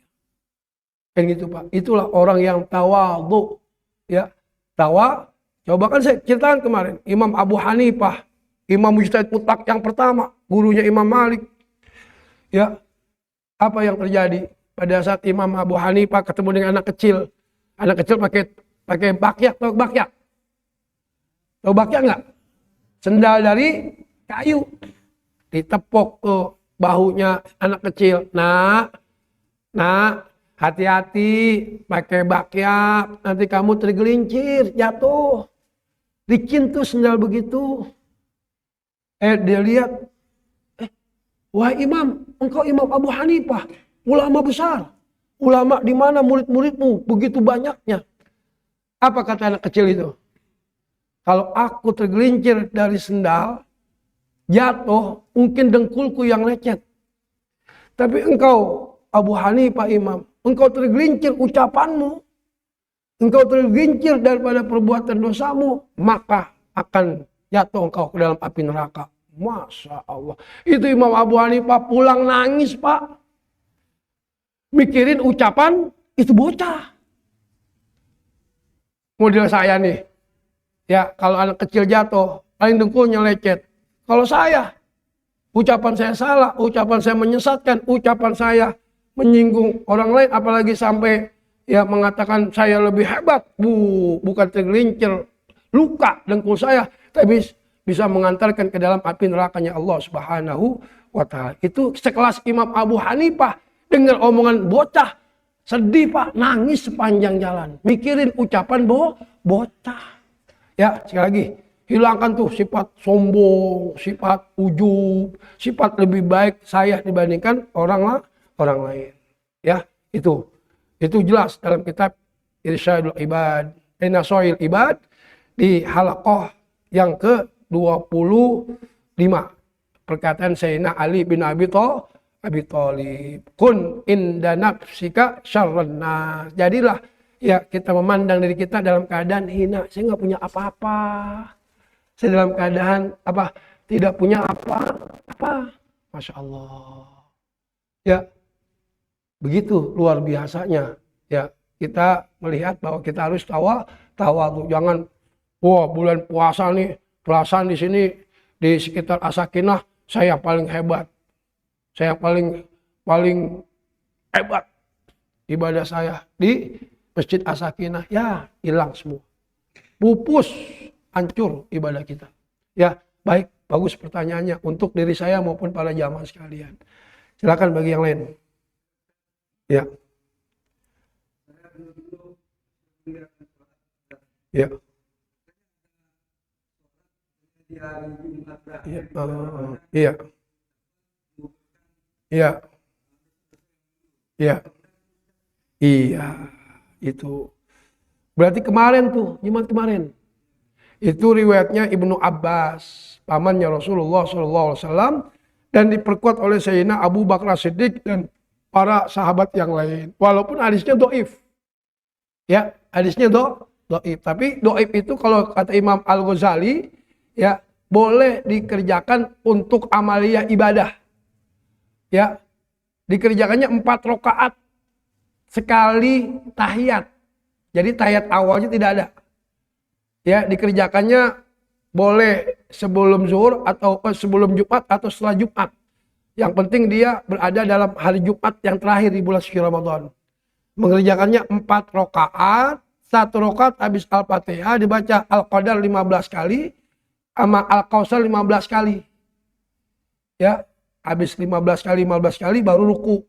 Kan gitu Pak. Itulah orang yang tawadhu. Ya, coba kan saya ceritakan kemarin, Imam Abu Hanifah, Imam Mujtahid Mutlaq yang pertama, gurunya Imam Malik. Ya, apa yang terjadi? Pada saat Imam Abu Hanifah ketemu dengan anak kecil pakai bakyak, tahu bakyak? Tahu bakyak nggak? Sendal dari kayu, ditepok tuh bahunya anak kecil. Nak, hati-hati pakai bakyak, nanti kamu tergelincir, jatuh. Licin tuh sendal begitu. Dia lihat Wahai imam, engkau Imam Abu Hanifah, ulama besar. Ulama di mana murid-muridmu begitu banyaknya. Apa kata anak kecil itu? Kalau aku tergelincir dari sendal, jatuh, mungkin dengkulku yang lecet. Tapi engkau Abu Hanifah imam, engkau tergelincir ucapanmu, engkau tergelincir daripada perbuatan dosamu, maka akan jatuh engkau ke dalam api neraka. Masya Allah. Itu Imam Abu Hanifah pulang nangis, Pak. Mikirin ucapan itu bocah. Model saya nih. Ya, kalau anak kecil jatuh, paling dengkulnya lecet. Kalau saya, ucapan saya salah, ucapan saya menyesatkan, ucapan saya menyinggung orang lain, apalagi sampai ya mengatakan saya lebih hebat. Bukan tergelincir, luka dengkul saya, tapi bisa mengantarkan ke dalam api nerakanya Allah Subhanahu wa Ta'ala. Itu sekelas Imam Abu Hanifah dengar omongan bocah, sedih Pak, nangis sepanjang jalan, mikirin ucapan bocah. Ya, sekali lagi, hilangkan tuh sifat sombong, sifat ujub, sifat lebih baik saya dibandingkan orang lain. Ya, itu jelas dalam kitab Irsyadul Ibad, Nasoil Ibad di halaqah yang ke-25. Perkataan Sayyidina Ali bin Abi Thalib, kun inda nafsika syarran nas. Jadilah ya kita memandang diri kita dalam keadaan hina. Saya nggak punya apa-apa. Saya dalam keadaan apa? Tidak punya apa-apa. Masya Allah. Ya, begitu luar biasanya. Ya, kita melihat bahwa kita harus tawadhu. Jangan, wah bulan puasa nih, perasaan di sini di sekitar As-Sakinah saya paling hebat. Saya paling hebat ibadah saya di Masjid As-Sakinah. Ya, hilang semua. Pupus, hancur ibadah kita. Ya, baik, bagus pertanyaannya untuk diri saya maupun para jamaah sekalian. Silakan bagi yang lain. Ya. Ya. Iya. Iya. Iya. Iya. Itu. Berarti kemarin tuh, Jumat kemarin. Itu riwayatnya Ibnu Abbas, pamannya Rasulullah SAW, dan diperkuat oleh Sayyidina Abu Bakar Siddiq dan para sahabat yang lain. Walaupun hadisnya dhaif. Ya, hadisnya dhaif. Tapi dhaif itu kalau kata Imam Al-Ghazali, ya, boleh dikerjakan untuk amaliyah ibadah. Ya, dikerjakannya 4 rakaat sekali tahiyat. Jadi tahiyat awalnya tidak ada. Ya, dikerjakannya boleh sebelum zuhur atau sebelum Jumat atau setelah Jumat. Yang penting dia berada dalam hari Jumat yang terakhir di bulan suci Ramadan. Mengerjakannya 4 rakaat, 1 rakaat habis Al-Fatihah dibaca Al-Qadar 15 kali sama Al-Kausar 15 kali. Ya, habis 15 kali baru ruku.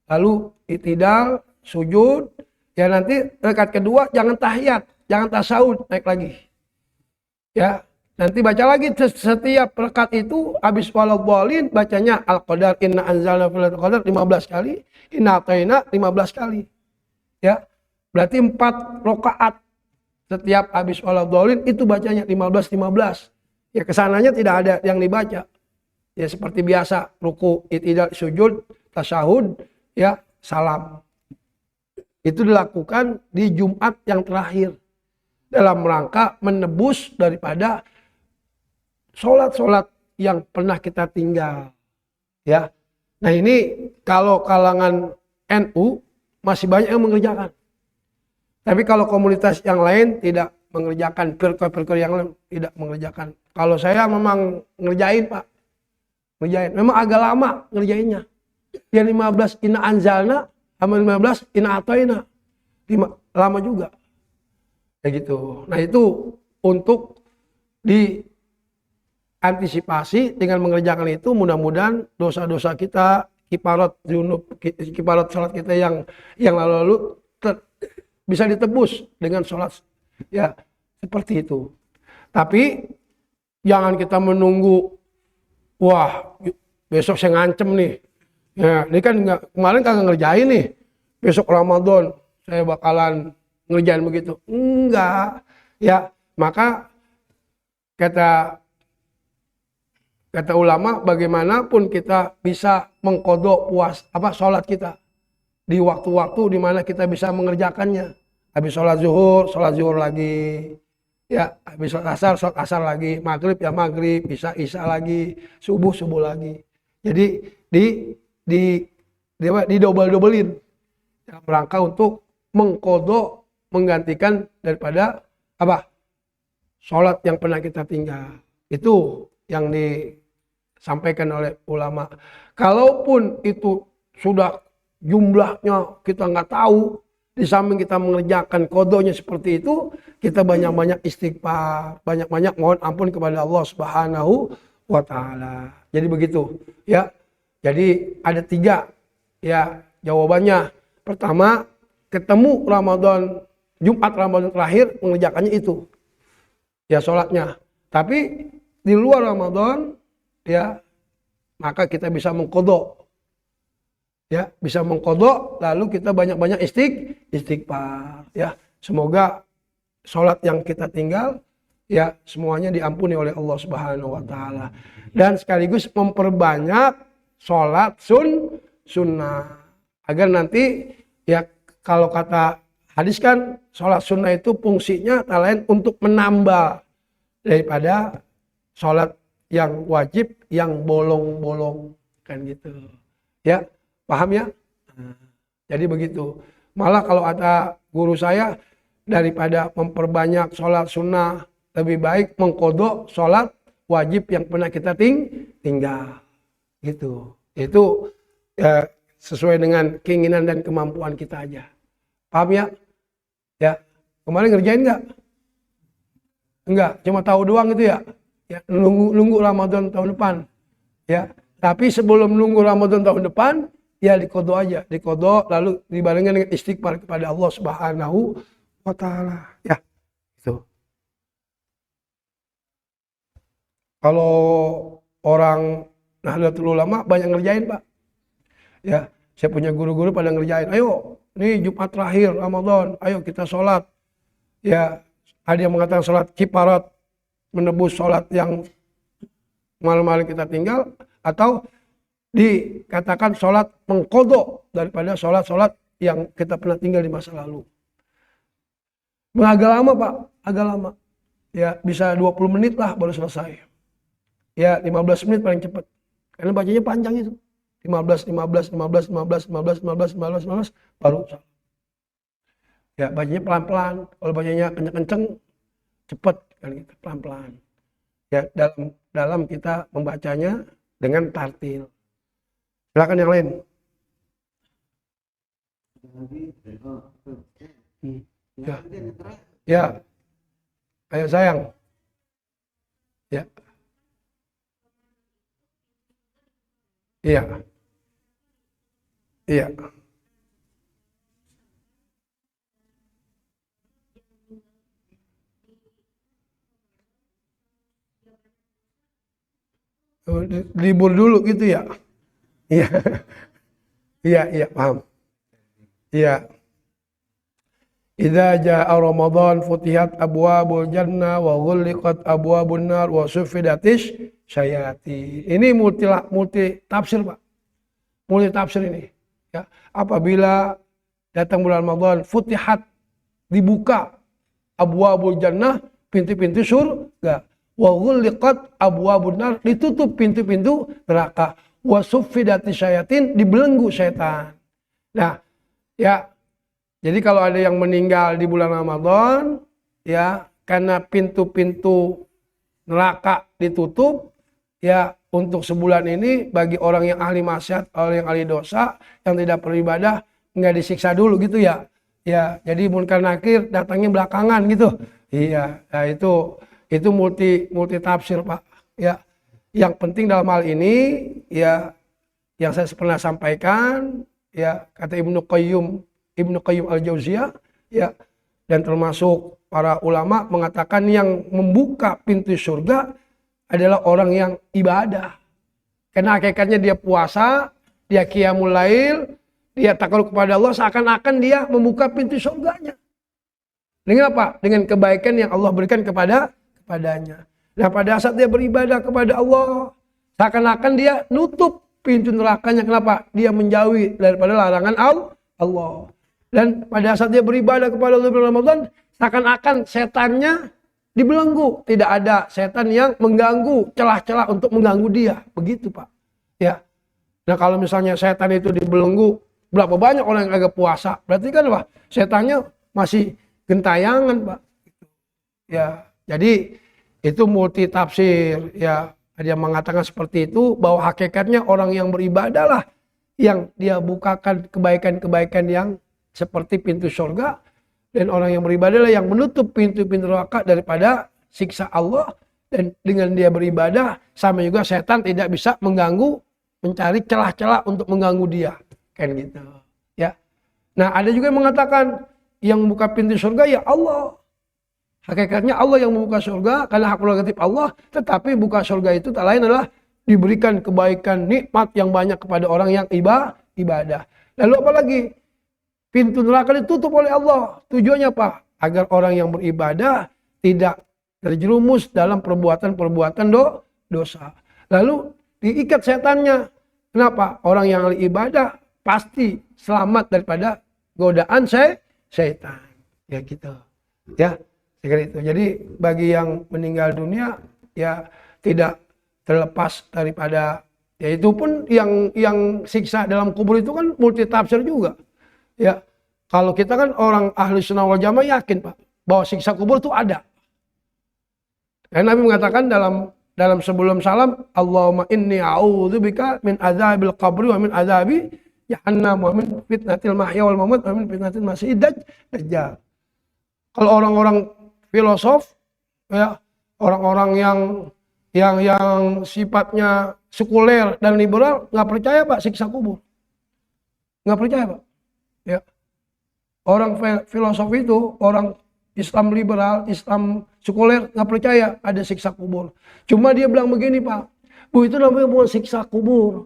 Lalu itidal, sujud. Ya, nanti rakaat kedua jangan tahiyat, jangan tasawuf, naik lagi. Ya, nanti baca lagi setiap rakaat itu habis waladhdallin bacanya Al-Qadar, inna anzalna fil qadar 15 kali, inna atayna 15 kali. Ya. Berarti 4 rakaat setiap habis waladhdallin itu bacanya 15. Ya, kesananya tidak ada yang dibaca. Ya, seperti biasa, ruku, itidal, sujud, tasyahud, ya, salam. Itu dilakukan di Jumat yang terakhir dalam rangka menebus daripada sholat-sholat yang pernah kita tinggal. Ya, nah ini kalau kalangan NU masih banyak yang mengerjakan. Tapi kalau komunitas yang lain tidak mengerjakan, firqah-firqah yang lain tidak mengerjakan. Kalau saya memang ngerjain Pak, ngerjain. Memang agak lama ngerjainnya. Yang 15 inna anzalna sama 15 inna atayna. Lama juga. Kayak gitu. Nah itu untuk diantisipasi dengan mengerjakan itu, mudah-mudahan dosa-dosa kita, kiparat salat kita yang lalu bisa ditebus dengan sholat. Ya, seperti itu. Tapi jangan kita menunggu, wah besok saya ngancem nih. Ya, ini kan kemarin kagak ngerjain nih. Besok Ramadan saya bakalan ngerjain begitu. Enggak. Ya, maka kata ulama, bagaimanapun kita bisa mengkodok sholat kita di waktu-waktu di mana kita bisa mengerjakannya. Habis sholat zuhur lagi. Ya, habis sholat asar lagi, maghrib ya maghrib, isya lagi, subuh lagi. Jadi di double-doublein ya, rangka untuk mengkodok, menggantikan daripada sholat yang pernah kita tinggal. Itu yang disampaikan oleh ulama. Kalaupun itu sudah jumlahnya kita nggak tahu, di samping kita mengerjakan kodonya seperti itu, kita banyak-banyak istighfar, banyak-banyak mohon ampun kepada Allah Subhanahu wa Ta'ala. Jadi begitu ya. Jadi ada 3 ya jawabannya. Pertama, ketemu Jumat Ramadan terakhir mengerjakannya itu ya sholatnya. Tapi di luar Ramadan ya, maka kita bisa mengkodok. Ya, bisa mengkodok, lalu kita banyak-banyak istighfar. Ya, semoga sholat yang kita tinggal, ya semuanya diampuni oleh Allah Subhanahu wa Ta'ala. Dan sekaligus memperbanyak sholat sunnah. Agar nanti, ya kalau kata hadis kan, sholat sunnah itu fungsinya tak lain untuk menambah daripada sholat yang wajib, yang bolong-bolong. Kan gitu. Ya. Paham ya? Jadi begitu. Malah kalau ada guru saya, daripada memperbanyak sholat sunnah, lebih baik mengkodok sholat wajib yang pernah kita tinggal. Gitu. Itu ya, sesuai dengan keinginan dan kemampuan kita aja. Paham ya? Ya. Kemarin ngerjain nggak? Enggak. Cuma tahu doang itu ya. Ya, nunggu Ramadan tahun depan. Ya. Tapi sebelum nunggu Ramadan tahun depan, ya dikodok aja, lalu dibarengkan dengan istighfar kepada Allah Subhanahu wa Ta'ala. Ya, itu. Kalau orang Nahdlatul Ulama banyak ngerjain, Pak. Ya, saya punya guru-guru pada ngerjain. Ayo, nih Jumat terakhir Ramadan, ayo kita sholat. Ya, ada yang mengatakan sholat kifarat, menebus sholat yang malam-malam kita tinggal, atau dikatakan sholat mengkodok daripada sholat-sholat yang kita pernah tinggal di masa lalu. Agak lama Pak, agak lama. Ya bisa 20 menit lah baru selesai. Ya 15 menit paling cepat. Karena bacanya panjang itu. 15 baru selesai. Ya bacanya pelan-pelan. Kalau bacanya kenceng-kenceng cepat kan gitu, pelan-pelan. Ya dalam kita membacanya dengan tartil. Silakan yang lain. Ya. Ya. Ayo sayang. Ya. Iya. Iya. Libur dulu gitu ya. Iya. Iya, paham. Iya. Idza jaa Ramadan futihat abwabul jannah wa ghulliqat abwabun nar wa suffidatish syayatin. Ini multi tafsir, Pak. Multi tafsir ini. Ya, apabila datang bulan Ramadan, futihat, dibuka abwabul jannah, pintu-pintu surga. Wa ghulliqat abwabun nar, ditutup pintu-pintu neraka. Wa suffidati syayatin, dibelenggu syaitan. Nah, ya, jadi kalau ada yang meninggal di bulan Ramadan, ya, karena pintu-pintu neraka ditutup, ya, untuk sebulan ini bagi orang yang ahli maksiat, orang yang ahli dosa, yang tidak beribadah, nggak disiksa dulu gitu ya. Ya, jadi munkar nakir datangnya belakangan gitu. Iya, nah itu multi tafsir, Pak. Ya. Yang penting dalam hal ini, ya, yang saya pernah sampaikan, ya, kata Ibnu Qayyim al-Jauziyah, ya, dan termasuk para ulama mengatakan yang membuka pintu surga adalah orang yang ibadah. Karena hakikatnya dia puasa, dia qiyamul lail, dia takarrub kepada Allah, seakan-akan dia membuka pintu surganya. Dengan apa? Dengan kebaikan yang Allah berikan kepadanya. Nah, pada saat dia beribadah kepada Allah, seakan-akan dia nutup pintu nerakanya. Kenapa? Dia menjauhi daripada larangan Allah. Dan pada saat dia beribadah kepada Allah bulan Ramadan, seakan-akan setannya dibelenggu. Tidak ada setan yang mengganggu, celah-celah untuk mengganggu dia. Begitu, Pak. Ya. Nah, kalau misalnya setan itu dibelenggu, berapa banyak orang yang agak puasa? Berarti kan apa? Setannya masih gentayangan, Pak. Ya, jadi itu multi tafsir. Ya, dia mengatakan seperti itu, bahwa hakikatnya orang yang beribadah lah yang dia bukakan kebaikan-kebaikan yang seperti pintu surga, dan orang yang beribadah lah yang menutup pintu-pintu neraka daripada siksa Allah. Dan dengan dia beribadah, sama juga setan tidak bisa mengganggu, mencari celah-celah untuk mengganggu dia, kan gitu. Ya. Nah, ada juga yang mengatakan yang membuka pintu surga ya Allah. Hakikatnya Allah yang membuka surga karena hak prerogatif Allah, tetapi buka surga itu tak lain adalah diberikan kebaikan, nikmat yang banyak kepada orang yang ibadah. Lalu apalagi? Pintu neraka ditutup oleh Allah. Tujuannya apa? Agar orang yang beribadah tidak terjerumus dalam perbuatan-perbuatan dosa. Lalu diikat setannya. Kenapa? Orang yang ibadah pasti selamat daripada godaan setan. Ya gitu. Ya, seperti itu. Jadi bagi yang meninggal dunia ya tidak terlepas daripada, ya itu pun yang siksa dalam kubur itu kan multi tafsir juga. Ya, kalau kita kan orang ahli sunnah wal jamaah yakin, Pak, bahwa siksa kubur itu ada. Dan Nabi mengatakan dalam sebelum salam, Allahumma inni a'udzubika min adzabil qabri wa min adzabi jahannam wa min fitnatil mahya wal mamat wa min fitnatil masiihid dajjal. Kalau orang-orang filosof, ya, orang-orang yang sifatnya sekuler dan liberal nggak percaya, Pak, siksa kubur. Nggak percaya, Pak. Ya. Orang filosof itu, orang Islam liberal, Islam sekuler nggak percaya ada siksa kubur. Cuma dia bilang begini, Pak, Bu, itu namanya bukan siksa kubur.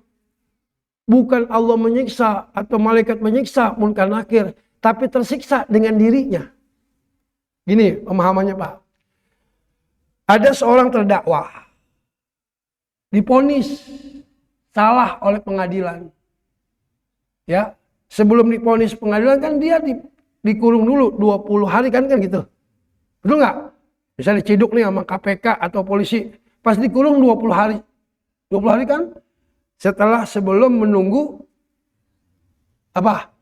Bukan Allah menyiksa atau malaikat menyiksa munkar nakir, tapi tersiksa dengan dirinya. Gini pemahamannya, Pak. Ada seorang terdakwa, divonis salah oleh pengadilan. Ya. Sebelum divonis pengadilan kan dia dikurung dulu 20 hari kan gitu. Betul nggak? Misalnya diciduk nih sama KPK atau polisi, pas dikurung 20 hari. 20 hari kan sebelum menunggu apa?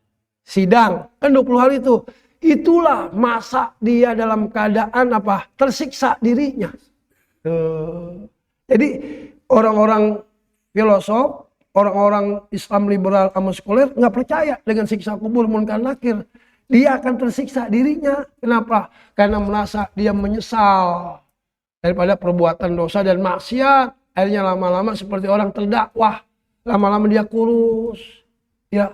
Sidang. Kan 20 hari itu. Itulah masa dia dalam keadaan apa? Tersiksa dirinya. Jadi orang-orang filosof, orang-orang Islam liberal sama sekuler nggak percaya dengan siksa kubur munkar nakir. Dia akan tersiksa dirinya. Kenapa? Karena merasa dia menyesal daripada perbuatan dosa dan maksiat. Akhirnya lama-lama seperti orang terdakwah. Lama-lama dia kurus, ya,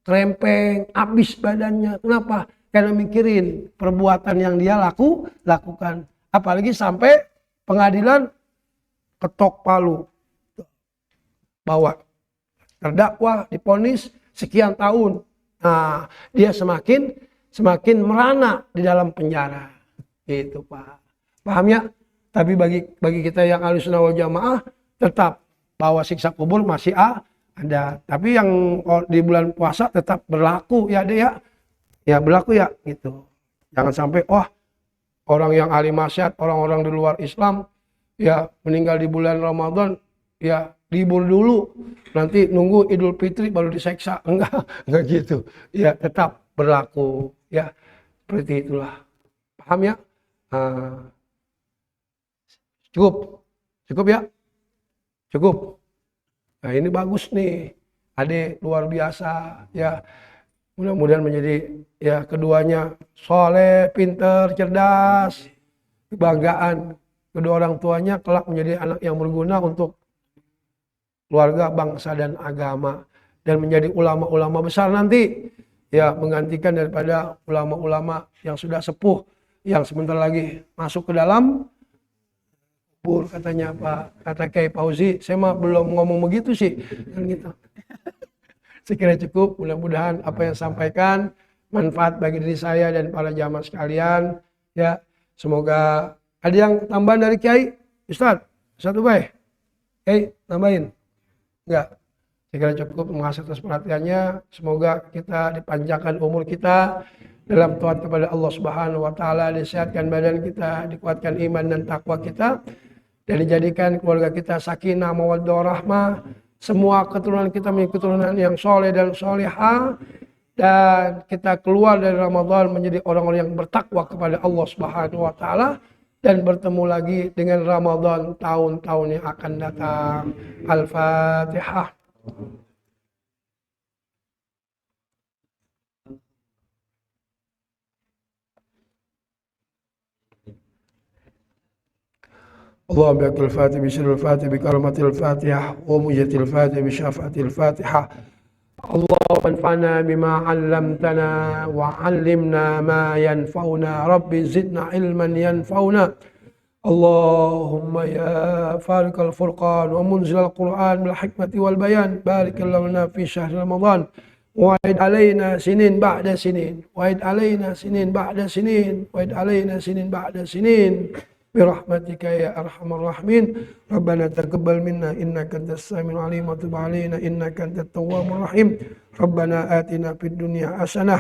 krempeng, habis badannya. Kenapa? Karena mikirin perbuatan yang dia lakukan. Apalagi sampai pengadilan ketok palu. Bahwa terdakwa divonis sekian tahun. Nah, dia semakin merana di dalam penjara. Itu, Pak. Paham ya? Tapi bagi kita yang ahli sunnah wal jamaah tetap bahwa siksa kubur masih ada. Tapi yang di bulan puasa tetap berlaku ya, deh ya. Ya berlaku ya gitu. Jangan sampai orang yang ahli maksiat, orang-orang di luar Islam ya meninggal di bulan Ramadan ya libur dulu, nanti nunggu Idul Fitri baru diseksa. Enggak gitu. Ya tetap berlaku. Ya seperti itulah. Paham ya? Cukup ya? Cukup. Nah ini bagus nih. Adik luar biasa. Ya mudah-mudahan menjadi ya keduanya soleh, pinter, cerdas, kebanggaan kedua orang tuanya kelak menjadi anak yang berguna untuk keluarga, bangsa, dan agama, dan menjadi ulama-ulama besar nanti ya, menggantikan daripada ulama-ulama yang sudah sepuh yang sebentar lagi masuk ke dalam kubur katanya Pak, kata Kiai Fauzi, saya mah belum ngomong begitu sih, kan gitu. Sekira cukup, mudah-mudahan apa yang sampaikan manfaat bagi diri saya dan para jamaah sekalian. Ya, semoga ada yang tambahan dari Kiai, Ustadz, satu baik, Kiai tambahin, enggak? Saya kira cukup. Terima kasih atas perhatiannya. Semoga kita dipanjangkan umur kita dalam taat kepada Allah Subhanahu wa taala, disehatkan badan kita, dikuatkan iman dan takwa kita, dan dijadikan keluarga kita sakinah mawaddah warahmah. Semua keturunan kita menjadi keturunan yang soleh dan solehah, dan kita keluar dari Ramadan menjadi orang-orang yang bertakwa kepada Allah Subhanahu wa taala, dan bertemu lagi dengan Ramadan tahun-tahun yang akan datang. Al-Fatihah. اللهم بحق الفاتح بسر الفاتح بكرمة الفاتحة ومجة الفاتح بشفاعة الفاتحة. اللهم انفعنا بما علمتنا وعلمنا ما ينفعنا. رب زدنا علما ينفعنا. اللهم يا فارق الفرقان ومنزل القرآن بالحكمة والبيان، بارك لنا في شهر رمضان، وعد علينا سنين بعد سنين، وعد علينا سنين بعد سنين، وعد علينا سنين بعد سنين برحمتك يا أرحم الراحمين. ربنا تقبل منا إنك أنت السميع العليم وتب علينا إنك أنت التواب الرحيم. ربنا آتنا في الدنيا حسنة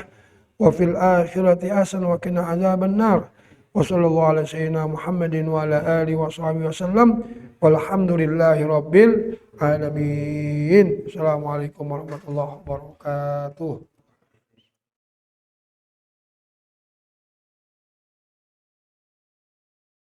وفي الآخرة حسنة وقنا عذاب النار. وصلى الله على سيدنا محمد وعلى آله وصحبه وسلم والحمد لله رب العالمين. السلام عليكم warahmatullahi wabarakatuh.